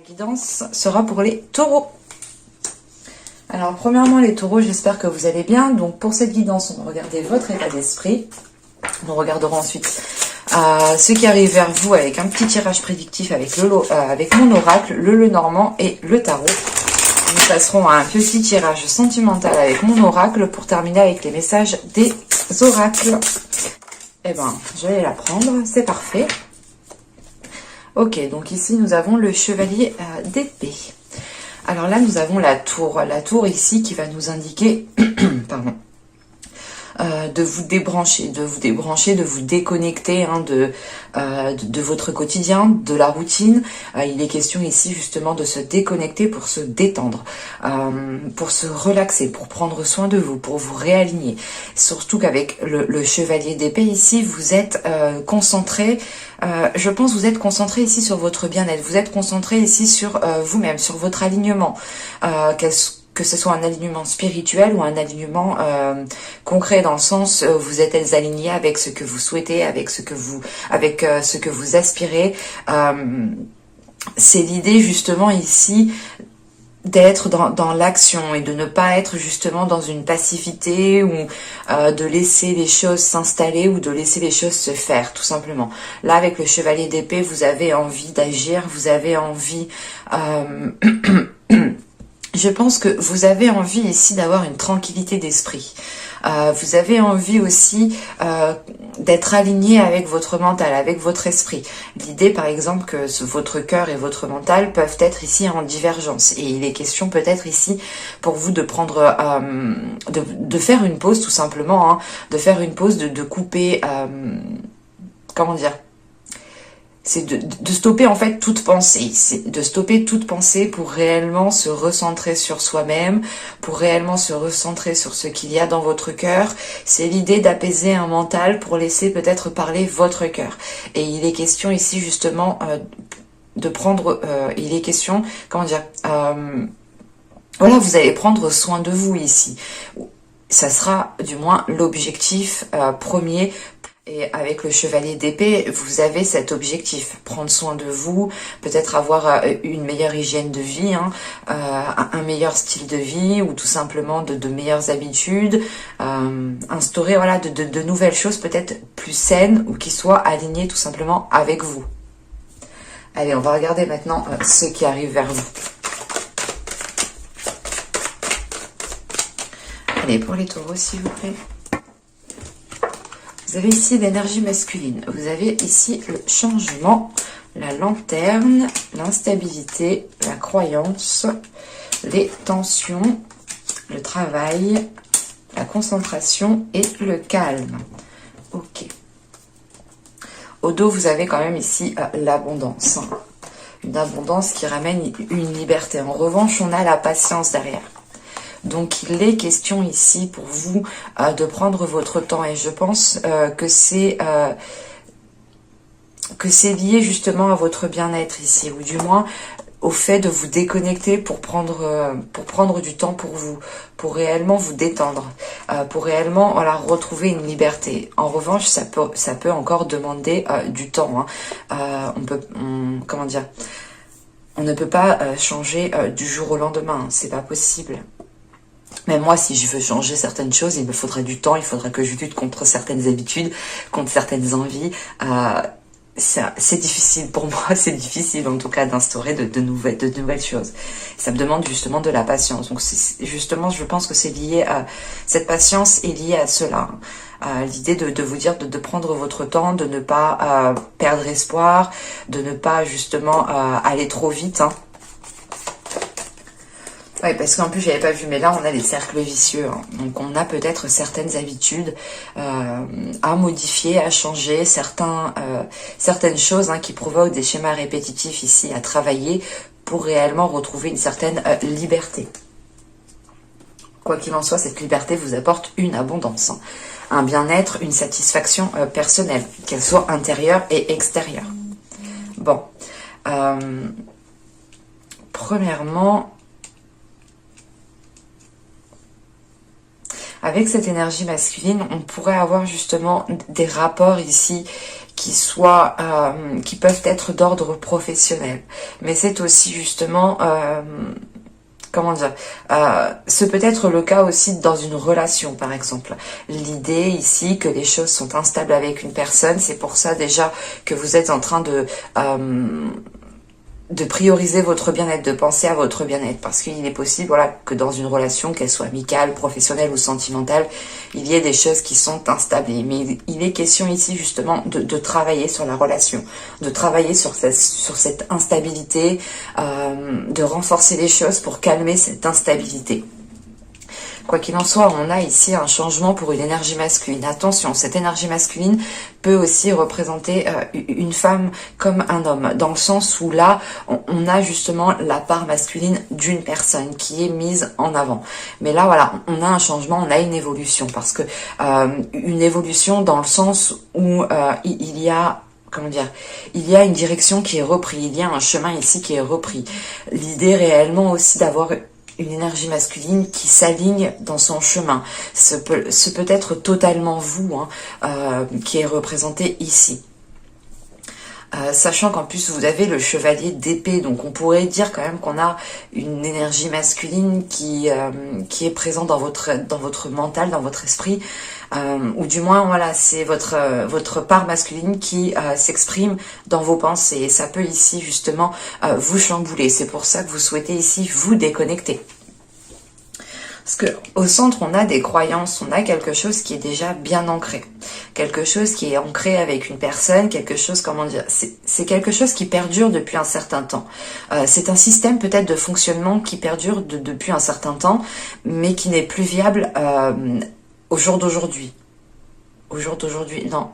Guidance sera pour les taureaux. Alors premièrement les taureaux, j'espère que vous allez bien. Donc pour cette guidance, on va regarder votre état d'esprit. Nous regarderons ensuite ce qui arrive vers vous avec un petit tirage prédictif avec mon oracle, le Normand et le tarot. Nous passerons à un petit tirage sentimental avec mon oracle pour terminer avec les messages des oracles. Eh ben, je vais la prendre, c'est parfait. Ok, donc ici nous avons le chevalier d'épée. Alors là nous avons la tour ici qui va nous indiquer pardon, de vous débrancher, de vous déconnecter de votre quotidien, de la routine. Il est question ici justement de se déconnecter pour se détendre, pour se relaxer, pour prendre soin de vous, pour vous réaligner. Surtout qu'avec le chevalier d'épée ici, vous êtes concentré. Je pense que vous êtes concentré ici sur votre bien-être. Vous êtes concentré ici sur vous-même, sur votre alignement. Que ce soit un alignement spirituel ou un alignement concret, dans le sens vous êtes aligné avec ce que vous souhaitez, avec ce que vous aspirez. C'est l'idée justement ici d'être dans l'action et de ne pas être justement dans une passivité ou de laisser les choses s'installer ou de laisser les choses se faire, tout simplement. Là, avec le chevalier d'épée, vous avez envie d'agir, vous avez envie... Je pense que vous avez envie ici d'avoir une tranquillité d'esprit. Vous avez envie aussi d'être aligné avec votre mental, avec votre esprit. L'idée par exemple que votre cœur et votre mental peuvent être ici en divergence. Et il est question peut-être ici pour vous de prendre, de faire une pause tout simplement, hein, de faire une pause, de couper, comment dire, c'est de stopper en fait toute pensée, c'est de stopper toute pensée pour réellement se recentrer sur soi-même, pour réellement se recentrer sur ce qu'il y a dans votre cœur. C'est l'idée d'apaiser un mental pour laisser peut-être parler votre cœur. Et il est question ici justement de prendre, il est question, comment dire, voilà, vous allez prendre soin de vous ici. Ça sera du moins l'objectif premier. Et avec le chevalier d'épée, vous avez cet objectif, prendre soin de vous, peut-être avoir une meilleure hygiène de vie, hein, un meilleur style de vie, ou tout simplement de meilleures habitudes, instaurer voilà, de nouvelles choses peut-être plus saines ou qui soient alignées tout simplement avec vous. Allez, on va regarder maintenant ce qui arrive vers vous. Allez, pour les taureaux, s'il vous plaît. Vous avez ici l'énergie masculine. Vous avez ici le changement, la lanterne, l'instabilité, la croyance, les tensions, le travail, la concentration et le calme. Ok. Au dos, vous avez quand même ici l'abondance. Une abondance qui ramène une liberté. En revanche, on a la patience derrière. Donc, il est question ici pour vous de prendre votre temps. Et je pense que c'est lié justement à votre bien-être ici. Ou du moins au fait de vous déconnecter pour prendre du temps pour vous. Pour réellement vous détendre. Pour réellement voilà, retrouver une liberté. En revanche, ça peut encore demander du temps. Hein. Comment dire, on ne peut pas changer du jour au lendemain. Hein. C'est pas possible. Mais moi, si je veux changer certaines choses, il me faudra du temps, il faudra que je lutte contre certaines habitudes, contre certaines envies. C'est difficile pour moi, c'est difficile en tout cas d'instaurer de nouvelles choses. Ça me demande justement de la patience. Donc justement, je pense que c'est lié à... Cette patience est liée à cela. L'idée de vous dire de prendre votre temps, de ne pas perdre espoir, de ne pas justement aller trop vite, hein. Oui, parce qu'en plus, je n'avais pas vu, mais là, on a des cercles vicieux. Hein. Donc, on a peut-être certaines habitudes à modifier, à changer, certaines choses hein, qui provoquent des schémas répétitifs ici à travailler pour réellement retrouver une certaine liberté. Quoi qu'il en soit, cette liberté vous apporte une abondance, hein. Un bien-être, une satisfaction personnelle, qu'elle soit intérieure et extérieure. Bon. Premièrement... Avec cette énergie masculine, on pourrait avoir justement des rapports ici qui peuvent être d'ordre professionnel. Mais c'est aussi justement, comment dire, ce peut être le cas aussi dans une relation, par exemple. L'idée ici que les choses sont instables avec une personne, c'est pour ça déjà que vous êtes en train de prioriser votre bien-être, de penser à votre bien-être, parce qu'il est possible, voilà, que dans une relation, qu'elle soit amicale, professionnelle ou sentimentale, il y ait des choses qui sont instables. Mais il est question ici justement de travailler sur la relation, de travailler sur cette instabilité, de renforcer les choses pour calmer cette instabilité. Quoi qu'il en soit, on a ici un changement pour une énergie masculine. Attention, cette énergie masculine peut aussi représenter une femme comme un homme, dans le sens où là, on a justement la part masculine d'une personne qui est mise en avant. Mais là, voilà, on a un changement, on a une évolution, parce que une évolution dans le sens où il y a... Comment dire, il y a une direction qui est reprise, il y a un chemin ici qui est repris. L'idée réellement aussi d'avoir une énergie masculine qui s'aligne dans son chemin. Ce peut être totalement vous qui est représenté ici. Sachant qu'en plus vous avez le chevalier d'épée, donc on pourrait dire quand même qu'on a une énergie masculine qui est présente dans votre mental, dans votre esprit, ou du moins voilà, c'est votre part masculine qui s'exprime dans vos pensées, et ça peut ici justement vous chambouler. C'est pour ça que vous souhaitez ici vous déconnecter. Parce que au centre, on a des croyances, on a quelque chose qui est déjà bien ancré. Quelque chose qui est ancré avec une personne, quelque chose, comment dire, c'est quelque chose qui perdure depuis un certain temps. C'est un système peut-être de fonctionnement qui perdure depuis un certain temps, mais qui n'est plus viable au jour d'aujourd'hui. Au jour d'aujourd'hui, non.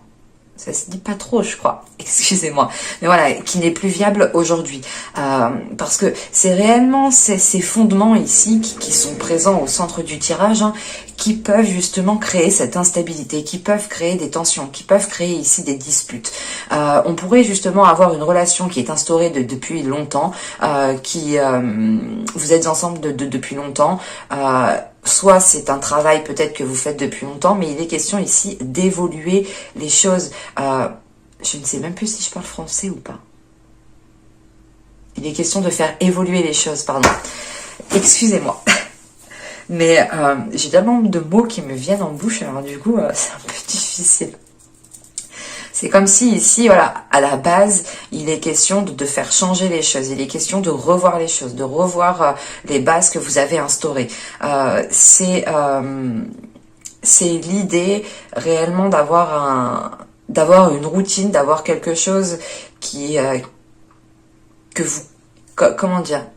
Ça se dit pas trop, je crois. Excusez-moi. Mais voilà, qui n'est plus viable aujourd'hui. Parce que c'est réellement ces fondements ici qui sont présents au centre du tirage, qui peuvent justement créer cette instabilité, qui peuvent créer des tensions, qui peuvent créer ici des disputes. On pourrait justement avoir une relation qui est instaurée depuis longtemps, vous êtes ensemble depuis longtemps, soit c'est un travail peut-être que vous faites depuis longtemps, mais il est question ici d'évoluer les choses. Je ne sais même plus si je parle français ou pas. Il est question de faire évoluer les choses, pardon. Excusez-moi. Mais j'ai tellement de mots qui me viennent en bouche, alors du coup, c'est un peu difficile. C'est comme si ici, voilà, à la base, il est question de faire changer les choses. Il est question de revoir les choses, de revoir les bases que vous avez instaurées. C'est l'idée réellement d'avoir une routine, d'avoir quelque chose que vous... Comment dire ?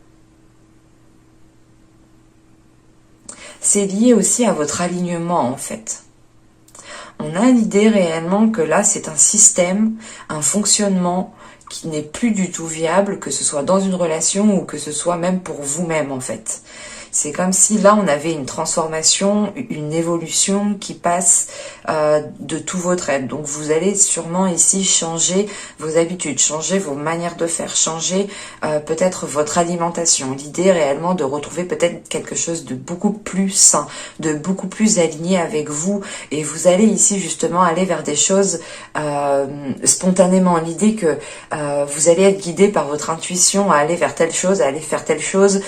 C'est lié aussi à votre alignement, en fait. On a l'idée réellement que là, c'est un système, un fonctionnement qui n'est plus du tout viable, que ce soit dans une relation ou que ce soit même pour vous-même, en fait. C'est comme si là, on avait une transformation, une évolution qui passe de tout votre être. Donc, vous allez sûrement ici changer vos habitudes, changer vos manières de faire, changer peut-être votre alimentation. L'idée réellement de retrouver peut-être quelque chose de beaucoup plus sain, de beaucoup plus aligné avec vous. Et vous allez ici justement aller vers des choses spontanément. L'idée que vous allez être guidé par votre intuition à aller vers telle chose, à aller faire telle chose.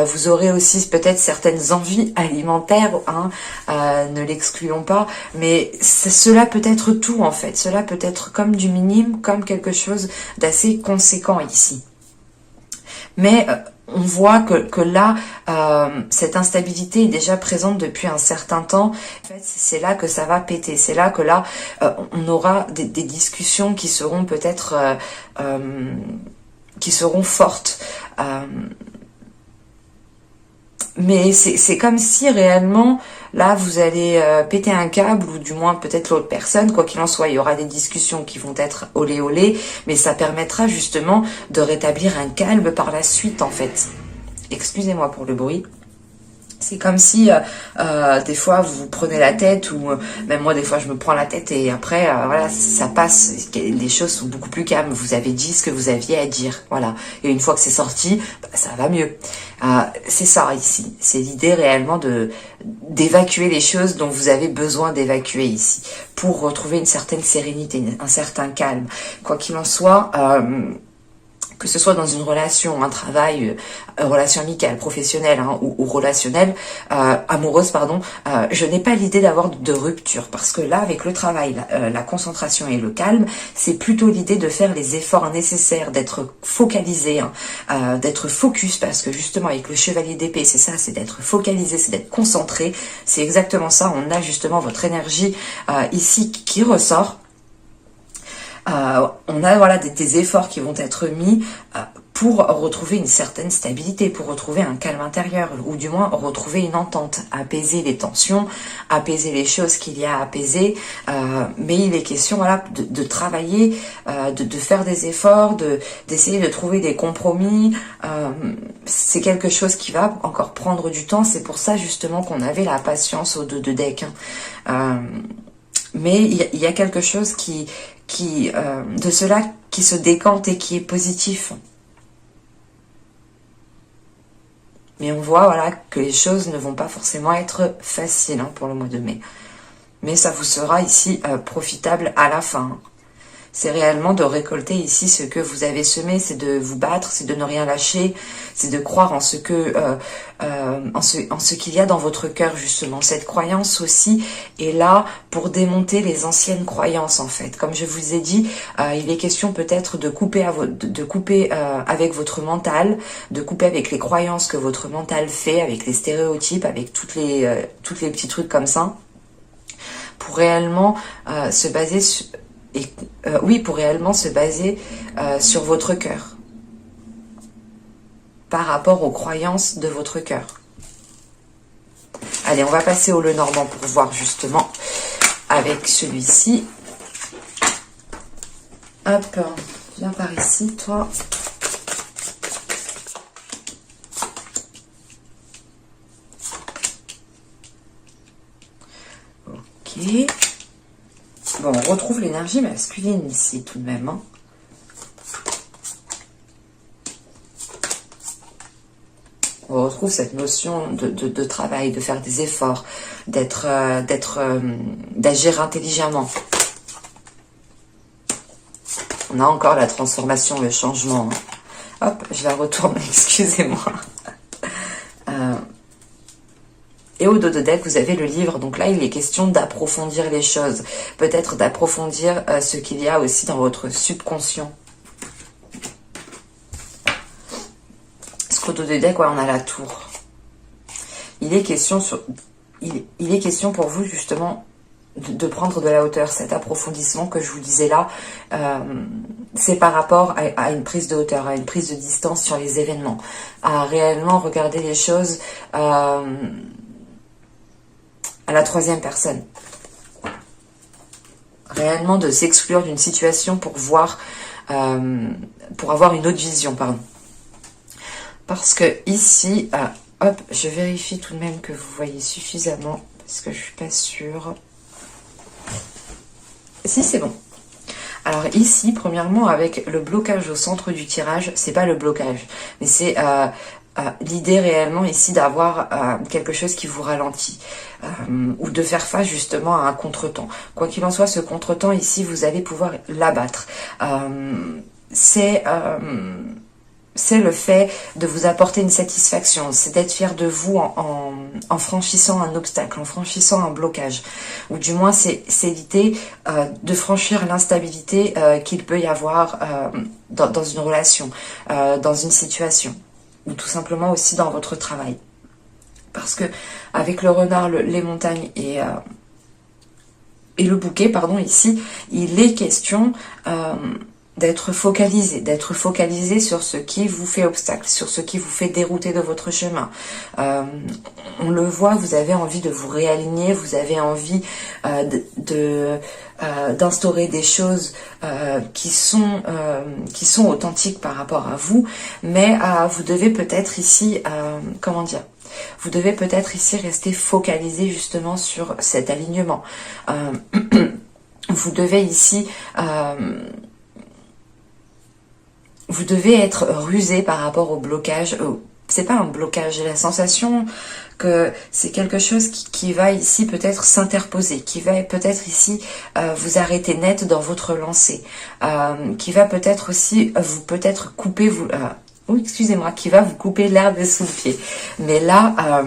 Vous aurez aussi peut-être certaines envies alimentaires, ne l'excluons pas, mais cela peut être tout en fait, cela peut être comme du minime, comme quelque chose d'assez conséquent ici. Mais on voit que là, cette instabilité est déjà présente depuis un certain temps. En fait, c'est là que ça va péter, c'est là que là, on aura des discussions qui seront peut-être, qui seront fortes. Mais c'est comme si réellement, là, vous allez péter un câble, ou du moins peut-être l'autre personne. Quoi qu'il en soit, il y aura des discussions qui vont être olé olé, mais ça permettra justement de rétablir un calme par la suite, en fait. Excusez-moi pour le bruit. C'est comme si des fois vous vous prenez la tête, ou même moi des fois je me prends la tête, et après voilà, ça passe, les choses sont beaucoup plus calmes, vous avez dit ce que vous aviez à dire, voilà, et une fois que c'est sorti, bah, ça va mieux. C'est ça ici, c'est l'idée réellement d'évacuer les choses dont vous avez besoin d'évacuer ici, pour retrouver une certaine sérénité, un certain calme. Quoi qu'il en soit, que ce soit dans une relation, un travail, relation amicale, professionnelle hein, ou relationnelle, amoureuse, pardon, je n'ai pas l'idée d'avoir de rupture parce que là, avec le travail, la concentration et le calme, c'est plutôt l'idée de faire les efforts nécessaires, d'être focalisé, hein, d'être focus parce que justement avec le chevalier d'épée, c'est ça, c'est d'être focalisé, c'est d'être concentré, c'est exactement ça, on a justement votre énergie ici qui ressort. On a voilà des efforts qui vont être mis pour retrouver une certaine stabilité, pour retrouver un calme intérieur, ou du moins retrouver une entente, apaiser les tensions, apaiser les choses qu'il y a à apaiser, mais il est question voilà, de travailler, de faire des efforts, d'essayer de trouver des compromis, c'est quelque chose qui va encore prendre du temps, c'est pour ça justement qu'on avait la patience au 2 de deck, hein. Mais il y a quelque chose de cela qui se décante et qui est positif. Mais on voit voilà, que les choses ne vont pas forcément être faciles hein, pour le mois de mai. Mais ça vous sera ici profitable à la fin. C'est réellement de récolter ici ce que vous avez semé, c'est de vous battre, c'est de ne rien lâcher, c'est de croire en ce que, en ce qu'il y a dans votre cœur justement. Cette croyance aussi est là pour démonter les anciennes croyances en fait. Comme je vous ai dit, il est question peut-être de couper, avec votre mental, de couper avec les croyances que votre mental fait, avec les stéréotypes, avec toutes les petits trucs comme ça, pour réellement se baser sur pour réellement se baser sur votre cœur par rapport aux croyances de votre cœur. Allez, on va passer au Lenormand pour voir justement avec celui-ci. Hop, viens par ici, toi. Ok. Bon, on retrouve l'énergie masculine ici tout de même. Hein. On retrouve cette notion de travail, de faire des efforts, d'agir intelligemment. On a encore la transformation, le changement. Hein. Hop, je la retourne, excusez-moi. Et au dos de deck, vous avez le livre. Donc là, il est question d'approfondir les choses. Peut-être d'approfondir ce qu'il y a aussi dans votre subconscient. Parce qu'au dos de deck, ouais, on a la tour. Il est question pour vous, justement, de prendre de la hauteur. Cet approfondissement que je vous disais là, c'est par rapport à une prise de hauteur, à une prise de distance sur les événements. À réellement regarder les choses... à la troisième personne. Réellement de s'exclure d'une situation pour voir, pour avoir une autre vision, pardon. Parce que ici, hop, je vérifie tout de même que vous voyez suffisamment, parce que je suis pas sûre. Si, c'est bon. Alors ici, premièrement, avec le blocage au centre du tirage, c'est pas le blocage, mais c'est... l'idée réellement ici d'avoir quelque chose qui vous ralentit ou de faire face justement à un contretemps. Quoi qu'il en soit, ce contretemps ici, vous allez pouvoir l'abattre. C'est le fait de vous apporter une satisfaction, c'est d'être fier de vous en franchissant un obstacle, en franchissant un blocage. Ou du moins, c'est l'idée de franchir l'instabilité qu'il peut y avoir dans une relation, dans une situation. Ou tout simplement aussi dans votre travail. Parce que avec le renard, les montagnes et le bouquet, pardon, ici, il est question d'être focalisé sur ce qui vous fait obstacle, sur ce qui vous fait dérouter de votre chemin. On le voit, vous avez envie de vous réaligner, vous avez envie d'instaurer des choses qui sont authentiques par rapport à vous, mais vous devez peut-être ici, vous devez peut-être ici rester focalisé justement sur cet alignement. Vous devez ici... vous devez être rusé par rapport au blocage. c'est pas un blocage. J'ai la sensation que c'est quelque chose qui va ici peut-être s'interposer, qui va peut-être ici vous arrêter net dans votre lancée, qui va peut-être aussi vous peut-être couper vous. Oui, excusez-moi, qui va vous couper l'herbe sous le pied. Mais là,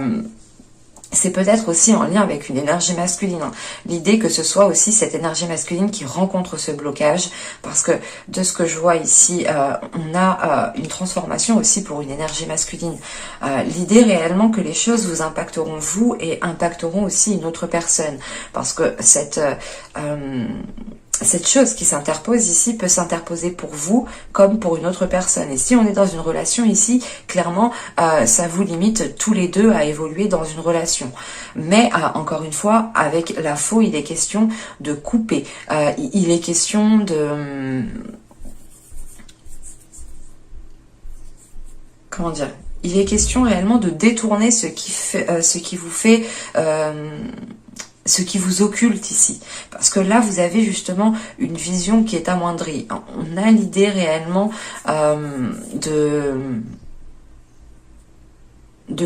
c'est peut-être aussi en lien avec une énergie masculine. L'idée que ce soit aussi cette énergie masculine qui rencontre ce blocage, parce que de ce que je vois ici, on a une transformation aussi pour une énergie masculine. L'idée réellement que les choses vous impacteront vous et impacteront aussi une autre personne, parce que cette chose qui s'interpose ici peut s'interposer pour vous comme pour une autre personne. Et si on est dans une relation ici, clairement, ça vous limite tous les deux à évoluer dans une relation. Mais encore une fois, avec la faux, il est question de couper. Il est question de... comment dire ? Il est question réellement de détourner ce qui vous fait... ce qui vous occulte ici. Parce que là, vous avez justement une vision qui est amoindrie. On a l'idée réellement de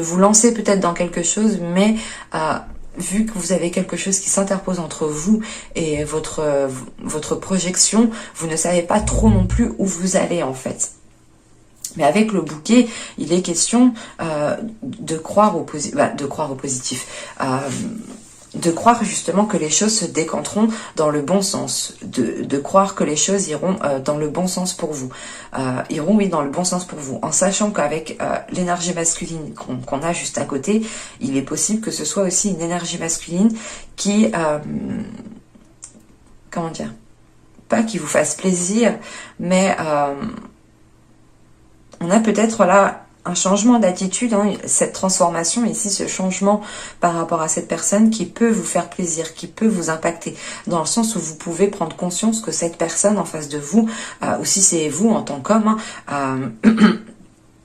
vous lancer peut-être dans quelque chose, mais vu que vous avez quelque chose qui s'interpose entre vous et votre projection, vous ne savez pas trop non plus où vous allez en fait. Mais avec le bouquet, il est question de croire au positif. De croire justement que les choses se décanteront dans le bon sens, de croire que les choses iront dans le bon sens pour vous, iront oui dans le bon sens pour vous, en sachant qu'avec l'énergie masculine qu'on a juste à côté, il est possible que ce soit aussi une énergie masculine qui, comment dire, pas qui vous fasse plaisir, mais on a peut-être là un changement d'attitude, hein, cette transformation ici, ce changement par rapport à cette personne qui peut vous faire plaisir, qui peut vous impacter, dans le sens où vous pouvez prendre conscience que cette personne en face de vous, ou si c'est vous en tant qu'homme,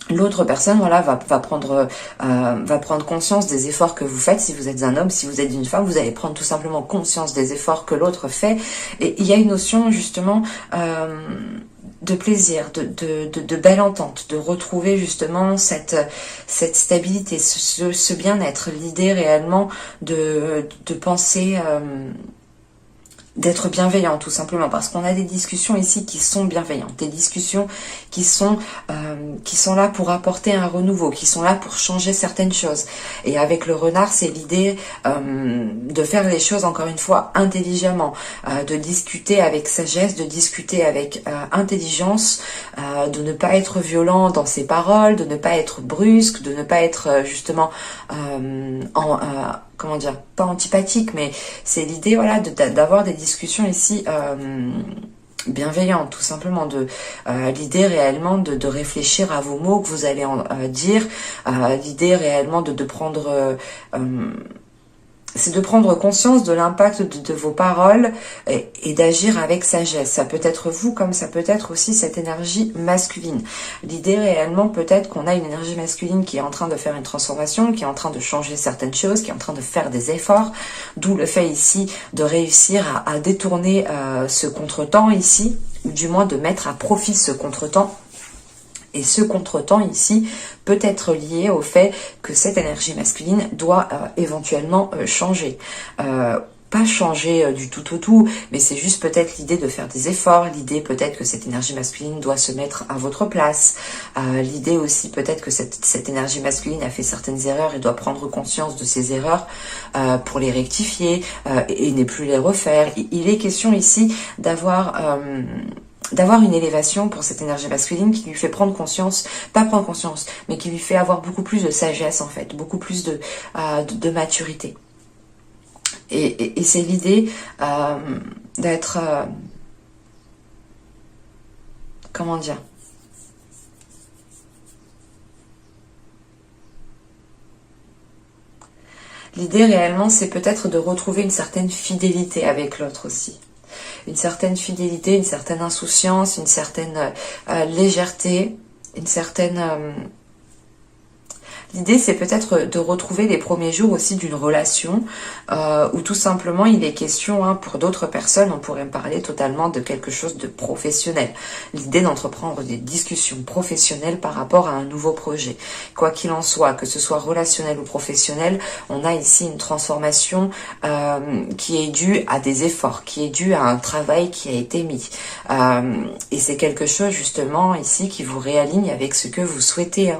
l'autre personne, voilà, va prendre conscience des efforts que vous faites. Si vous êtes un homme, si vous êtes une femme, vous allez prendre tout simplement conscience des efforts que l'autre fait. Et il y a une notion justement de plaisir, de belle entente, de retrouver justement cette stabilité, ce bien-être, l'idée réellement de penser... d'être bienveillant tout simplement, parce qu'on a des discussions ici qui sont bienveillantes, des discussions qui sont là pour apporter un renouveau, qui sont là pour changer certaines choses. Et avec le renard, c'est l'idée de faire les choses encore une fois intelligemment, de discuter avec sagesse, de discuter avec intelligence, de ne pas être violent dans ses paroles, de ne pas être brusque, de ne pas être justement comment dire, pas antipathique, mais c'est l'idée, voilà, d'avoir des discussions ici bienveillantes, tout simplement, de l'idée réellement de réfléchir à vos mots que vous allez dire, l'idée réellement de prendre... c'est de prendre conscience de l'impact de vos paroles et d'agir avec sagesse. Ça peut être vous comme ça peut être aussi cette énergie masculine. L'idée réellement peut-être qu'on a une énergie masculine qui est en train de faire une transformation, qui est en train de changer certaines choses, qui est en train de faire des efforts, d'où le fait ici de réussir à détourner ce contretemps ici, ou du moins de mettre à profit ce contretemps. Et ce contretemps ici peut être lié au fait que cette énergie masculine doit éventuellement changer. Pas changer du tout au tout, mais c'est juste peut-être l'idée de faire des efforts, l'idée peut-être que cette énergie masculine doit se mettre à votre place, l'idée aussi peut-être que cette énergie masculine a fait certaines erreurs et doit prendre conscience de ces erreurs pour les rectifier et ne plus les refaire. Il est question ici d'avoir une élévation pour cette énergie masculine qui lui fait prendre conscience, pas prendre conscience, mais qui lui fait avoir beaucoup plus de sagesse en fait, beaucoup plus de maturité. Et c'est l'idée d'être... comment dire ? L'idée réellement, c'est peut-être de retrouver une certaine fidélité avec l'autre aussi. Une certaine fidélité, une certaine insouciance, une certaine légèreté, une certaine... L'idée, c'est peut-être de retrouver les premiers jours aussi d'une relation où tout simplement il est question, hein, pour d'autres personnes, on pourrait me parler totalement de quelque chose de professionnel. L'idée d'entreprendre des discussions professionnelles par rapport à un nouveau projet. Quoi qu'il en soit, que ce soit relationnel ou professionnel, on a ici une transformation qui est due à des efforts, qui est due à un travail qui a été mis. Et c'est quelque chose justement ici qui vous réaligne avec ce que vous souhaitez.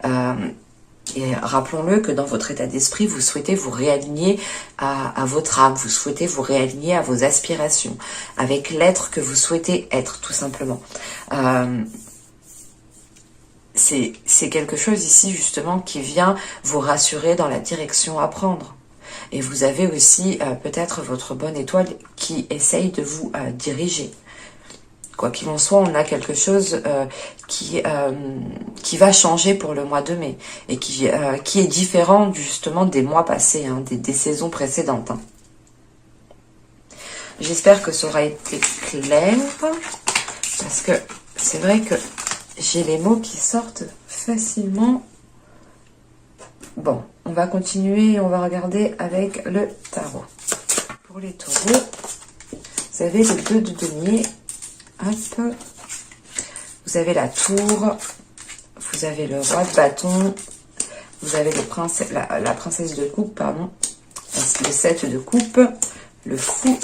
Hein. Et rappelons-le que dans votre état d'esprit, vous souhaitez vous réaligner à votre âme, vous souhaitez vous réaligner à vos aspirations, avec l'être que vous souhaitez être, tout simplement. C'est quelque chose ici, justement, qui vient vous rassurer dans la direction à prendre. Et vous avez aussi peut-être votre bonne étoile qui essaye de vous diriger. Quoi qu'il en soit, on a quelque chose qui va changer pour le mois de mai et qui est différent justement des mois passés, hein, des saisons précédentes. Hein. J'espère que ça aura été clair parce que c'est vrai que j'ai les mots qui sortent facilement. Bon, on va continuer et on va regarder avec le tarot. Pour les taureaux, vous avez le 2 de denier. Hop. Vous avez la tour, vous avez le roi de bâton, vous avez la princesse de coupe, pardon, le 7 de coupe, le fou,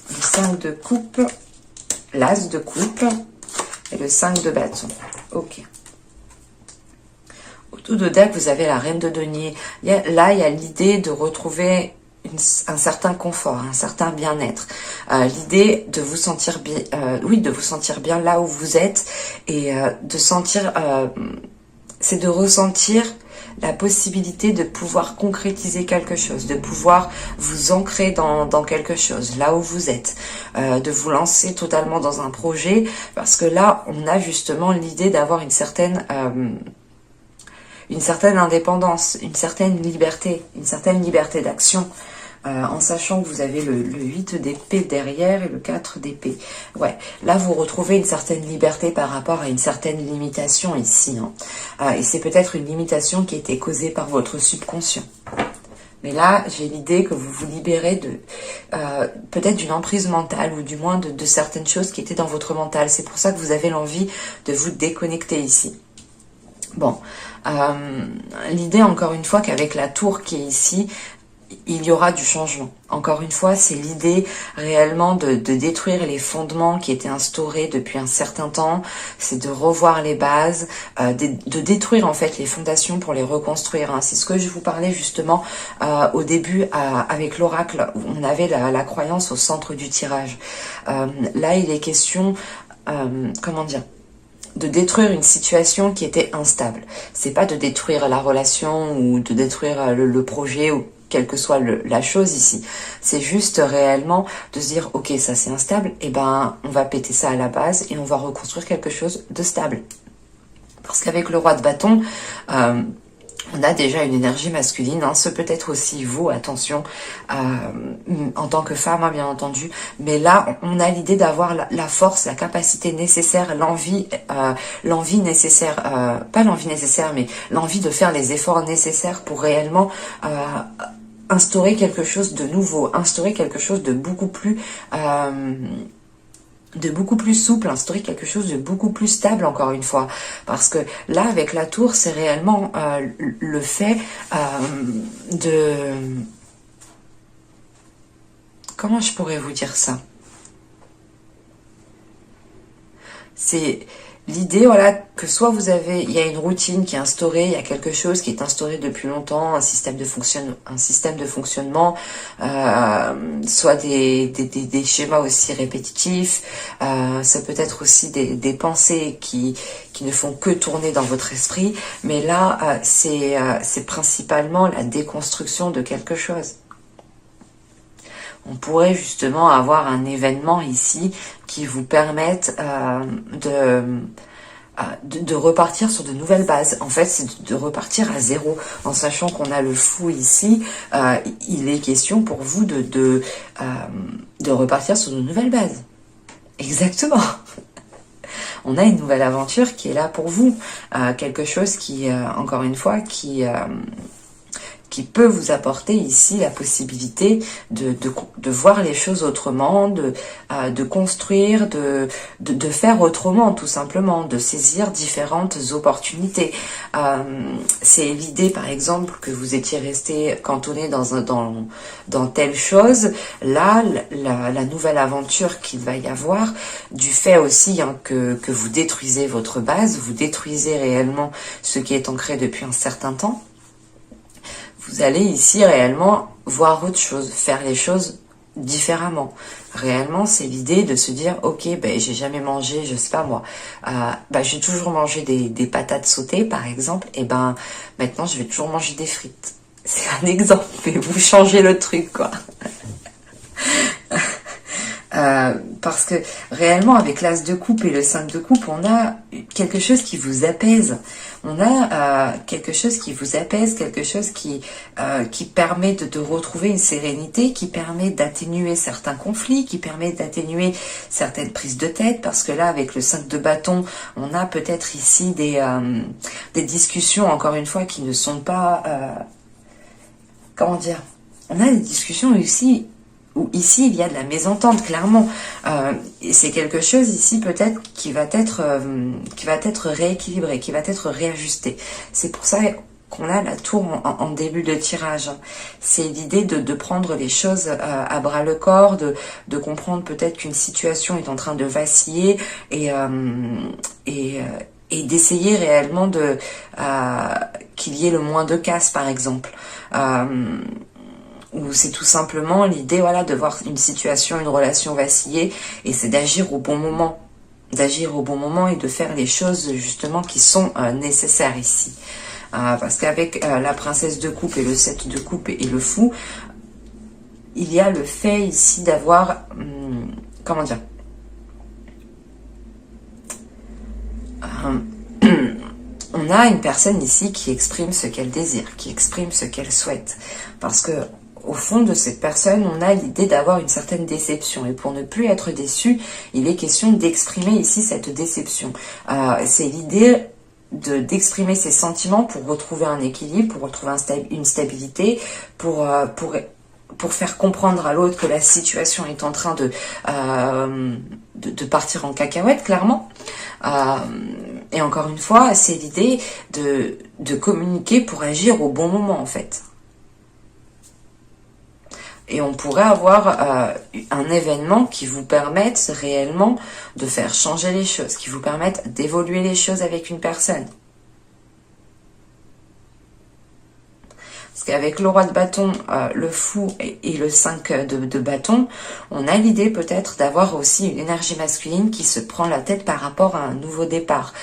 le 5 de coupe, l'as de coupe et le 5 de bâton. Ok. Au tout de deck, vous avez la reine de denier. Là, il y a l'idée de retrouver un certain confort, un certain bien-être, l'idée de vous sentir bien, de vous sentir bien là où vous êtes et de sentir, c'est de ressentir la possibilité de pouvoir concrétiser quelque chose, de pouvoir vous ancrer dans quelque chose, là où vous êtes, de vous lancer totalement dans un projet, parce que là, on a justement l'idée d'avoir une certaine indépendance, une certaine liberté d'action, en sachant que vous avez le 8 d'épée derrière et le 4 d'épée. Ouais, là vous retrouvez une certaine liberté par rapport à une certaine limitation ici. Hein. Et c'est peut-être une limitation qui a été causée par votre subconscient. Mais là, j'ai l'idée que vous vous libérez de peut-être d'une emprise mentale ou du moins de certaines choses qui étaient dans votre mental. C'est pour ça que vous avez l'envie de vous déconnecter ici. Bon, l'idée encore une fois qu'avec la tour qui est ici, il y aura du changement. Encore une fois, c'est l'idée réellement de détruire les fondements qui étaient instaurés depuis un certain temps. C'est de revoir les bases, de détruire en fait les fondations pour les reconstruire. Hein. C'est ce que je vous parlais justement au début avec l'oracle, où on avait la croyance au centre du tirage. Là, il est question, comment dire, de détruire une situation qui était instable. C'est pas de détruire la relation ou de détruire le projet ou quelle que soit la chose ici. C'est juste réellement de se dire, ok, ça c'est instable, et ben on va péter ça à la base et on va reconstruire quelque chose de stable. Parce qu'avec le roi de bâton, on a déjà une énergie masculine, hein, ce peut être aussi vous, attention, en tant que femme, hein, bien entendu, mais là, on a l'idée d'avoir la force, la capacité nécessaire, l'envie nécessaire, pas l'envie nécessaire, mais l'envie de faire les efforts nécessaires pour réellement instaurer quelque chose de nouveau, instaurer quelque chose de beaucoup plus souple, instaurer quelque chose de beaucoup plus stable, encore une fois. Parce que là, avec la tour, c'est réellement le fait de... Comment je pourrais vous dire ça? C'est l'idée, voilà, que soit il y a une routine qui est instaurée, il y a quelque chose qui est instauré depuis longtemps, un système de fonctionnement, soit des schémas aussi répétitifs, ça peut être aussi des pensées qui ne font que tourner dans votre esprit, mais là, c'est principalement la déconstruction de quelque chose. On pourrait justement avoir un événement ici qui vous permette de repartir sur de nouvelles bases. En fait, c'est de repartir à zéro, en sachant qu'on a le fou ici. Il est question pour vous de repartir sur de nouvelles bases. Exactement. on a une nouvelle aventure qui est là pour vous. Quelque chose qui, encore une fois, qui peut vous apporter ici la possibilité de voir les choses autrement, de construire, de faire autrement tout simplement, de saisir différentes opportunités. C'est l'idée par exemple que vous étiez resté cantonné dans telle chose. Là, la nouvelle aventure qu'il va y avoir, du fait aussi que vous détruisez votre base, vous détruisez réellement ce qui est ancré depuis un certain temps. Vous allez ici réellement voir autre chose, faire les choses différemment. Réellement, c'est l'idée de se dire, ok, ben j'ai jamais mangé, je sais pas moi, j'ai toujours mangé des patates sautées par exemple, et ben maintenant je vais toujours manger des frites. C'est un exemple, mais vous changez le truc quoi. Parce que réellement avec l'as de coupe et le 5 de coupe, on a quelque chose qui vous apaise. On a quelque chose qui vous apaise, quelque chose qui permet de retrouver une sérénité, qui permet d'atténuer certains conflits, qui permet d'atténuer certaines prises de tête, parce que là avec le 5 de bâton, on a peut-être ici des discussions, encore une fois, qui ne sont pas... comment dire, on a des discussions aussi où ici il y a de la mésentente clairement, et c'est quelque chose ici peut-être qui va être rééquilibré, qui va être réajusté. C'est pour ça qu'on a la tour en début de tirage. C'est l'idée de prendre les choses à bras le corps, de comprendre peut-être qu'une situation est en train de vaciller et d'essayer réellement qu'il y ait le moins de casse par exemple. Ou c'est tout simplement l'idée, voilà, de voir une situation, une relation vaciller, et c'est d'agir au bon moment. D'agir au bon moment et de faire les choses justement qui sont nécessaires ici. Parce qu'avec la princesse de coupe et le 7 de coupe et le fou, il y a le fait ici d'avoir... comment dire, on a une personne ici qui exprime ce qu'elle désire, qui exprime ce qu'elle souhaite. Parce que au fond de cette personne, on a l'idée d'avoir une certaine déception. Et pour ne plus être déçu, il est question d'exprimer ici cette déception. C'est l'idée d'exprimer ses sentiments pour retrouver un équilibre, pour retrouver une stabilité, pour faire comprendre à l'autre que la situation est en train de partir en cacahuète, clairement. Et encore une fois, c'est l'idée de communiquer pour agir au bon moment, en fait. Et on pourrait avoir un événement qui vous permette réellement de faire changer les choses, qui vous permette d'évoluer les choses avec une personne. Parce qu'avec le roi de bâton, le fou et le 5 de bâton, on a l'idée peut-être d'avoir aussi une énergie masculine qui se prend la tête par rapport à un nouveau départ,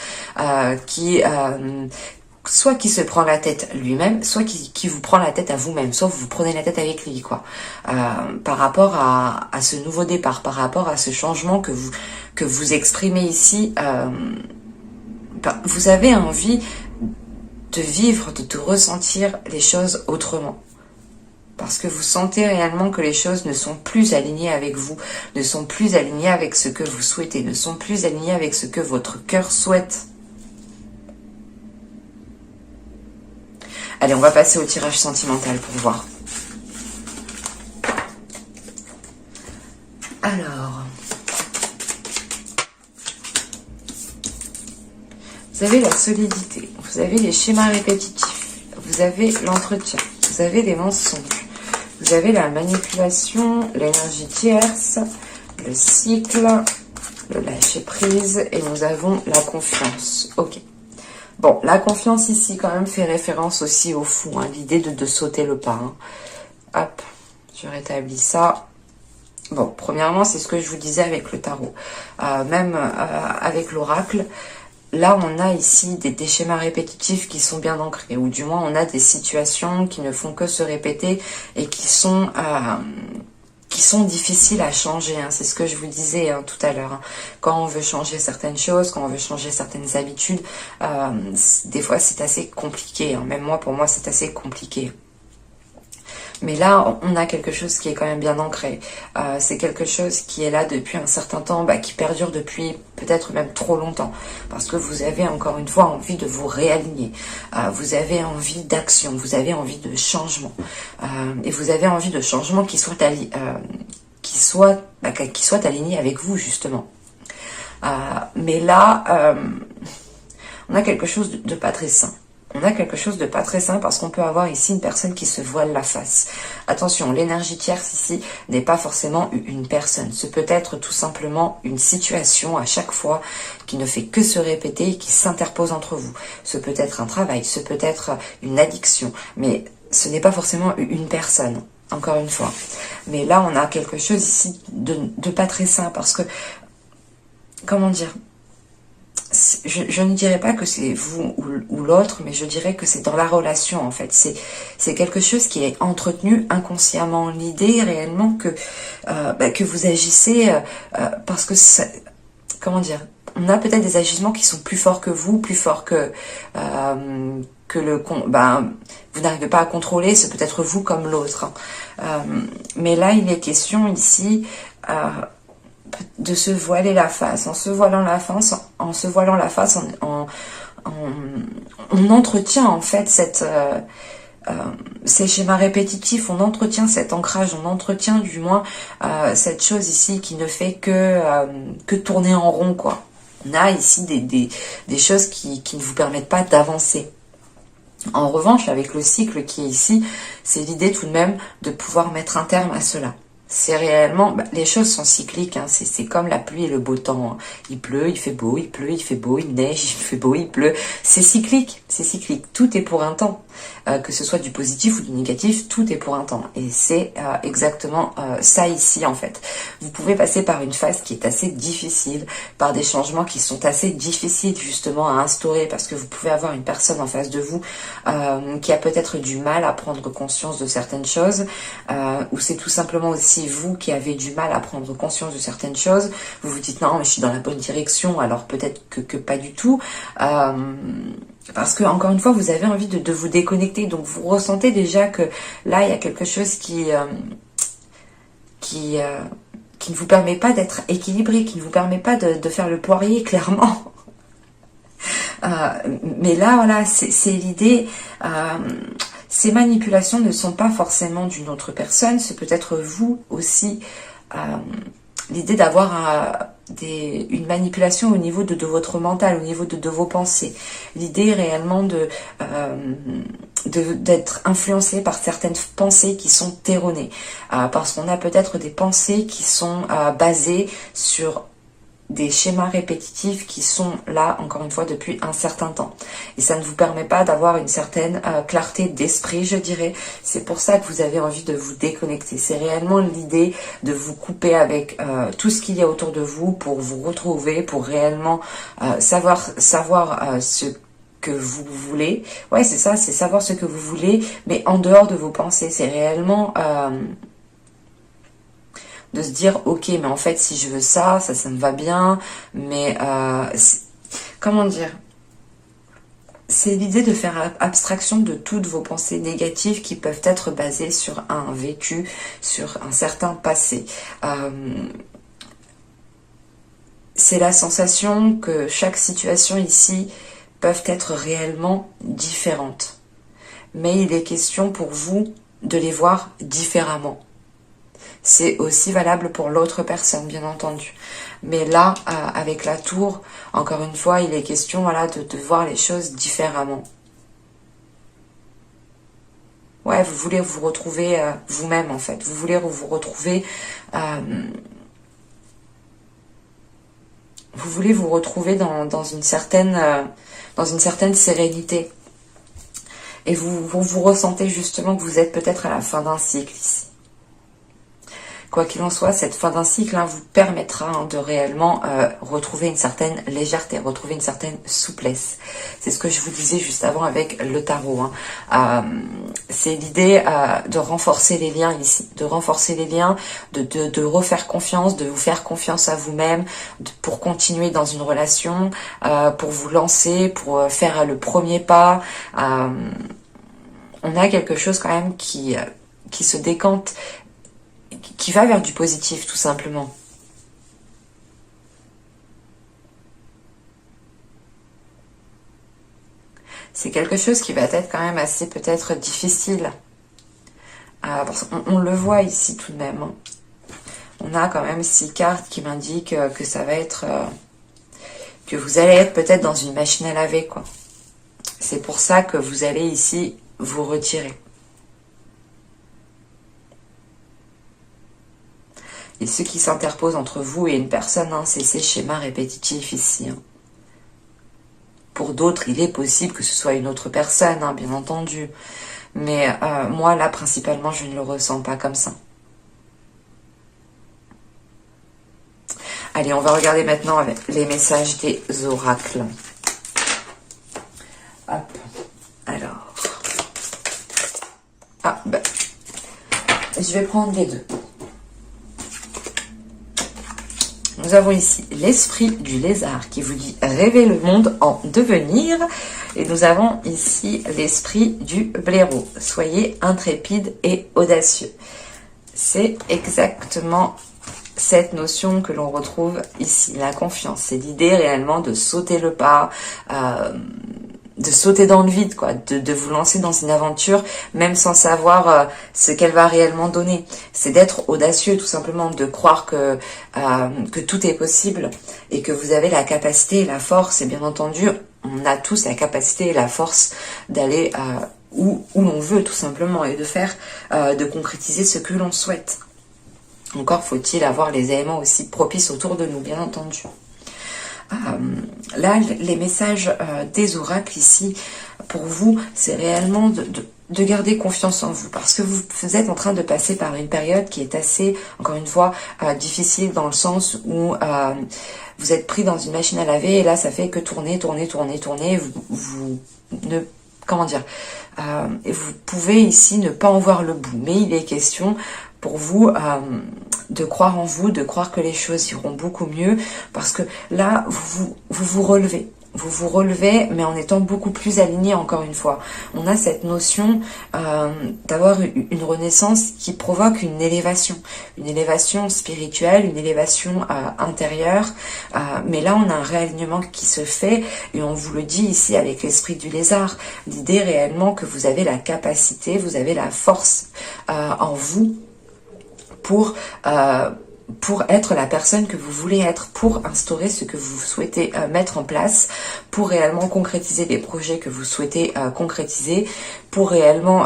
soit qui se prend la tête lui-même, soit qui vous prend la tête à vous-même, soit vous prenez la tête avec lui, quoi. Par rapport à ce nouveau départ, par rapport à ce changement que vous exprimez ici, vous avez envie de vivre, de ressentir les choses autrement. Parce que vous sentez réellement que les choses ne sont plus alignées avec vous, ne sont plus alignées avec ce que vous souhaitez, ne sont plus alignées avec ce que votre cœur souhaite. Allez, on va passer au tirage sentimental pour voir. Alors, vous avez la solidité, vous avez les schémas répétitifs, vous avez l'entretien, vous avez les mensonges, vous avez la manipulation, l'énergie tierce, le cycle, le lâcher prise et nous avons la confiance. Ok. Bon, la confiance ici quand même fait référence aussi au fou, hein, l'idée de sauter le pas. Hein. Hop, je rétablis ça. Bon, premièrement, c'est ce que je vous disais avec le tarot. Même avec l'oracle, là on a ici des schémas répétitifs qui sont bien ancrés, ou du moins on a des situations qui ne font que se répéter et qui sont difficiles à changer, hein. C'est ce que je vous disais tout à l'heure. Hein. Quand on veut changer certaines choses, quand on veut changer certaines habitudes, des fois c'est assez compliqué. Hein. Même moi, pour moi, c'est assez compliqué. Mais là, on a quelque chose qui est quand même bien ancré. C'est quelque chose qui est là depuis un certain temps, qui perdure depuis peut-être même trop longtemps. Parce que vous avez encore une fois envie de vous réaligner. Vous avez envie d'action, vous avez envie de changement. Et vous avez envie de changement qui soit aligné avec vous, justement. Mais là, on a quelque chose de pas très sain. On a quelque chose de pas très sain parce qu'on peut avoir ici une personne qui se voile la face. Attention, l'énergie tierce ici n'est pas forcément une personne. Ce peut être tout simplement une situation à chaque fois qui ne fait que se répéter et qui s'interpose entre vous. Ce peut être un travail, ce peut être une addiction, mais ce n'est pas forcément une personne, encore une fois. Mais là, on a quelque chose ici de pas très sain parce que, comment dire, je ne dirais pas que c'est vous ou l'autre, mais je dirais que c'est dans la relation en fait. C'est quelque chose qui est entretenu inconsciemment. L'idée réellement que vous agissez parce que, comment dire, on a peut-être des agissements qui sont plus forts que vous, plus forts que vous n'arrivez pas à contrôler, c'est peut-être vous comme l'autre. Mais là, il est question ici de se voiler la face. En se voilant la face, on entretient en fait ces schémas répétitifs, on entretient cet ancrage, on entretient du moins cette chose ici qui ne fait que tourner en rond, quoi. On a ici des choses qui ne vous permettent pas d'avancer. En revanche, avec le cycle qui est ici, c'est l'idée tout de même de pouvoir mettre un terme à cela. C'est réellement, les choses sont cycliques, hein, c'est comme la pluie et le beau temps. Hein. Il pleut, il fait beau, il pleut, il fait beau, il neige, il fait beau, il pleut. C'est cyclique, c'est cyclique. Tout est pour un temps. Que ce soit du positif ou du négatif, tout est pour un temps. Et c'est exactement ça ici en fait. Vous pouvez passer par une phase qui est assez difficile, par des changements qui sont assez difficiles justement à instaurer, parce que vous pouvez avoir une personne en face de vous qui a peut-être du mal à prendre conscience de certaines choses, ou c'est tout simplement aussi vous qui avez du mal à prendre conscience de certaines choses. Vous vous dites non mais je suis dans la bonne direction, alors peut-être que pas du tout. Parce que, encore une fois, vous avez envie de vous déconnecter. Donc, vous ressentez déjà que là, il y a quelque chose qui ne vous permet pas d'être équilibré, qui ne vous permet pas de faire le poirier, clairement. Mais là, voilà, c'est l'idée. Ces manipulations ne sont pas forcément d'une autre personne. C'est peut-être vous aussi. L'idée d'avoir une manipulation au niveau de votre mental, au niveau de vos pensées. L'idée réellement d'être influencé par certaines pensées qui sont erronées. Parce qu'on a peut-être des pensées qui sont basées sur des schémas répétitifs qui sont là, encore une fois, depuis un certain temps. Et ça ne vous permet pas d'avoir une certaine clarté d'esprit, je dirais. C'est pour ça que vous avez envie de vous déconnecter. C'est réellement l'idée de vous couper avec tout ce qu'il y a autour de vous pour vous retrouver, pour réellement savoir ce que vous voulez. Ouais, c'est ça, c'est savoir ce que vous voulez, mais en dehors de vos pensées. C'est réellement... de se dire ok mais en fait si je veux ça me va bien, mais comment dire, c'est l'idée de faire abstraction de toutes vos pensées négatives qui peuvent être basées sur un vécu, sur un certain passé. C'est la sensation que chaque situation ici peuvent être réellement différentes, mais il est question pour vous de les voir différemment. C'est aussi valable pour l'autre personne, bien entendu. Mais là, avec la tour, encore une fois, il est question voilà, de voir les choses différemment. Ouais, vous voulez vous retrouver vous-même, en fait. Vous voulez vous retrouver... vous voulez vous retrouver dans une certaine sérénité. Et vous ressentez justement que vous êtes peut-être à la fin d'un cycle ici. Quoi qu'il en soit, cette fin d'un cycle vous permettra de réellement retrouver une certaine légèreté, retrouver une certaine souplesse. C'est ce que je vous disais juste avant avec le tarot. C'est l'idée de renforcer les liens ici, de renforcer les liens, de refaire confiance, de vous faire confiance à vous-même, pour continuer dans une relation, pour vous lancer, pour faire le premier pas. On a quelque chose quand même qui qui se décante, qui va vers du positif tout simplement. C'est quelque chose qui va être quand même assez peut-être difficile. On le voit ici tout de même. On a quand même 6 cartes qui m'indiquent que ça va être... que vous allez être peut-être dans une machine à laver, quoi. C'est pour ça que vous allez ici vous retirer. Et ce qui s'interpose entre vous et une personne, hein, c'est ces schémas répétitifs ici. Hein. Pour d'autres, il est possible que ce soit une autre personne, hein, bien entendu. Mais moi, là, principalement, je ne le ressens pas comme ça. Allez, on va regarder maintenant les messages des oracles. Hop. Alors. Ah, ben. Je vais prendre les deux. Nous avons ici l'esprit du lézard qui vous dit rêver le monde en devenir. Et nous avons ici l'esprit du blaireau. Soyez intrépide et audacieux. C'est exactement cette notion que l'on retrouve ici, la confiance. C'est l'idée réellement de sauter le pas, de sauter dans le vide, quoi, de vous lancer dans une aventure, même sans savoir ce qu'elle va réellement donner. C'est d'être audacieux, tout simplement, de croire que tout est possible et que vous avez la capacité et la force. Et bien entendu, on a tous la capacité et la force d'aller où l'on veut, tout simplement, et de faire, de concrétiser ce que l'on souhaite. Encore faut-il avoir les éléments aussi propices autour de nous, bien entendu. Là, les messages des oracles ici, pour vous, c'est réellement de garder confiance en vous. Parce que vous êtes en train de passer par une période qui est assez, encore une fois, difficile dans le sens où vous êtes pris dans une machine à laver et là, ça fait que tourner. Vous ne... Comment dire, et vous pouvez ici ne pas en voir le bout. Mais il est question pour vous de croire en vous, de croire que les choses iront beaucoup mieux, parce que là, vous relevez. Vous vous relevez, mais en étant beaucoup plus aligné, encore une fois. On a cette notion d'avoir une renaissance qui provoque une élévation spirituelle, une élévation intérieure. Mais là, on a un réalignement qui se fait, et on vous le dit ici avec l'esprit du lézard. L'idée réellement que vous avez la capacité, vous avez la force en vous, pour être la personne que vous voulez être, pour instaurer ce que vous souhaitez mettre en place, pour réellement concrétiser les projets que vous souhaitez concrétiser, pour réellement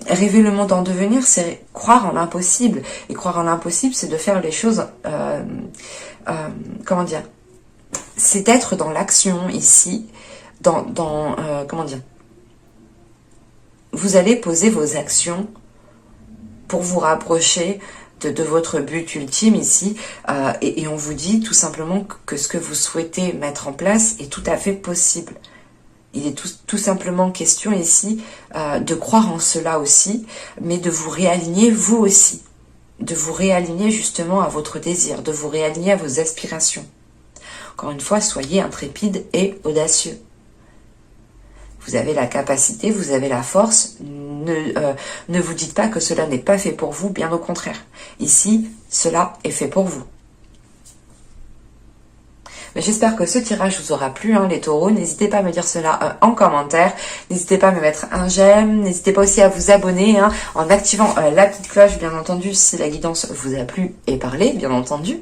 rêver le monde en devenir, c'est croire en l'impossible. Et croire en l'impossible, c'est de faire les choses, comment dire, c'est d'être dans l'action ici, comment dire, vous allez poser vos actions pour vous rapprocher de votre but ultime ici, et on vous dit tout simplement que ce que vous souhaitez mettre en place est tout à fait possible. Il est tout simplement question ici de croire en cela aussi, mais de vous réaligner vous aussi, de vous réaligner justement à votre désir, de vous réaligner à vos aspirations. Encore une fois, soyez intrépide et audacieux. Vous avez la capacité, vous avez la force. Ne vous dites pas que cela n'est pas fait pour vous, bien au contraire. Ici, cela est fait pour vous. J'espère que ce tirage vous aura plu, hein, les taureaux. N'hésitez pas à me dire cela en commentaire. N'hésitez pas à me mettre un j'aime. N'hésitez pas aussi à vous abonner en activant la petite cloche, bien entendu, si la guidance vous a plu et parlé, bien entendu.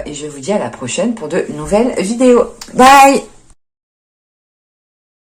Et je vous dis à la prochaine pour de nouvelles vidéos. Bye!